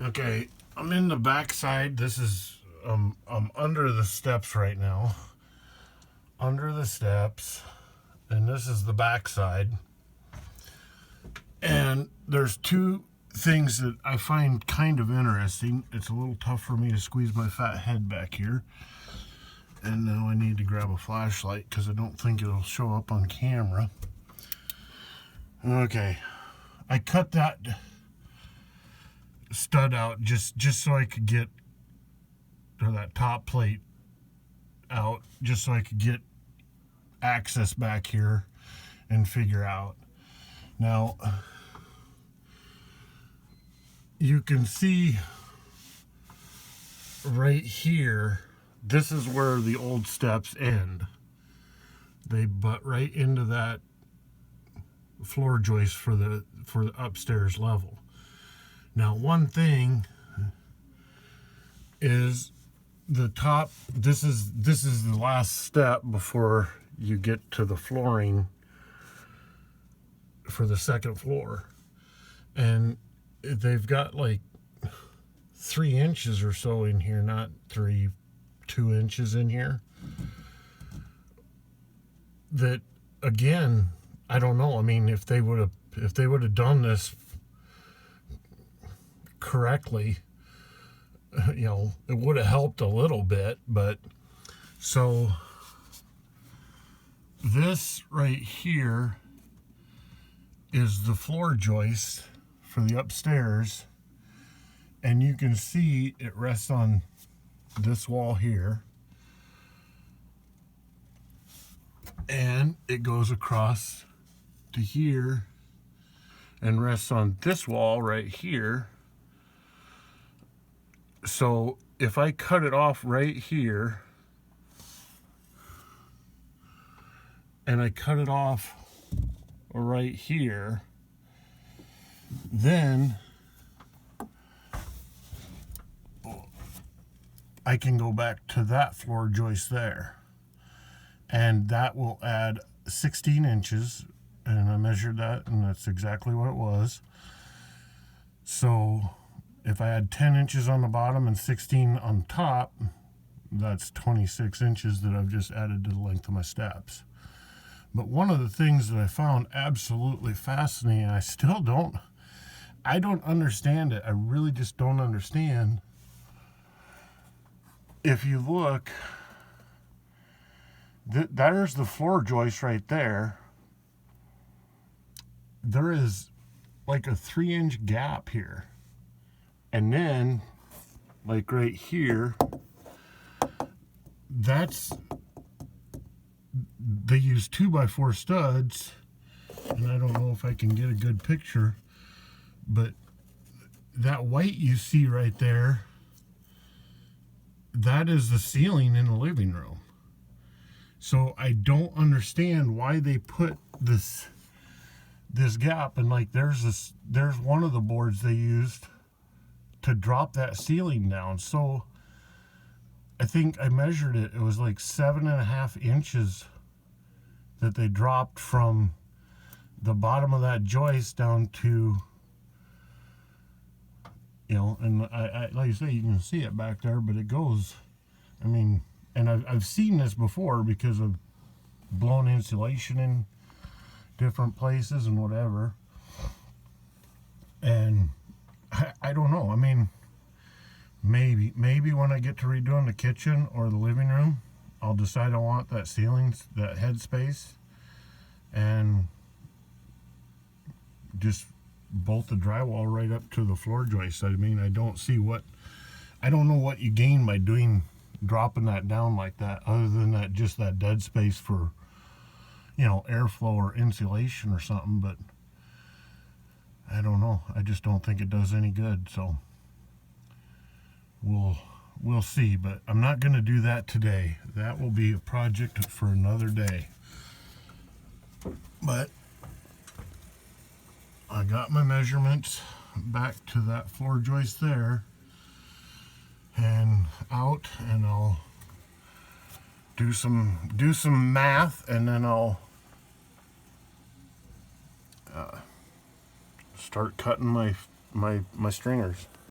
Okay, I'm in the back side. This is I'm under the steps right now. Under the steps, and this is the back side. And there's two things that I find kind of interesting. It's a little tough for me to squeeze my fat head back here. And now I need to grab a flashlight because I don't think it'll show up on camera. Okay, I cut that stud out just so I could get, or that top plate out, just so I could get access back here and figure out. Now, you can see right here, this is where the old steps end. They butt right into that floor joist for the upstairs level. Now, one thing is the top, this is the last step before you get to the flooring for the second floor. And they've got like 3 inches or so in here, not 2 inches in here. That, again, I don't know. I mean, if they would have done this correctly, you know, it would have helped a little bit. But so this right here is the floor joist for the upstairs, and you can see it rests on this wall here, and it goes across to here and rests on this wall right here. So if I cut it off right here and I cut it off right here, then I can go back to that floor joist there, and that will add 16 inches, and I measured that, and that's exactly what it was. So if I had 10 inches on the bottom and 16 on top, that's 26 inches that I've just added to the length of my steps. But one of the things that I found absolutely fascinating, I don't understand it. I really just don't understand. If you look, there's the floor joist right there. There is like a 3-inch gap here. And then, like right here, they use 2x4 studs, and I don't know if I can get a good picture, but that white you see right there, that is the ceiling in the living room. So I don't understand why they put this gap, and like there's one of the boards they used to drop that ceiling down. So I think I measured it, it was like 7.5 inches that they dropped from the bottom of that joist down to, you know, and I like I say, you can see it back there, but it goes, I mean, and I've seen this before because of blown insulation in different places and whatever. And I don't know. I mean, maybe when I get to redoing the kitchen or the living room, I'll decide I want that ceiling, that head space, and just bolt the drywall right up to the floor joist. I mean, I don't know what you gain by dropping that down like that, other than that, just that dead space for, you know, airflow or insulation or something. But I don't know. I just don't think it does any good. So we'll see. But I'm not going to do that today. That will be a project for another day. But I got my measurements back to that floor joist there and out, and I'll do some math, and then I'll start cutting my stringers.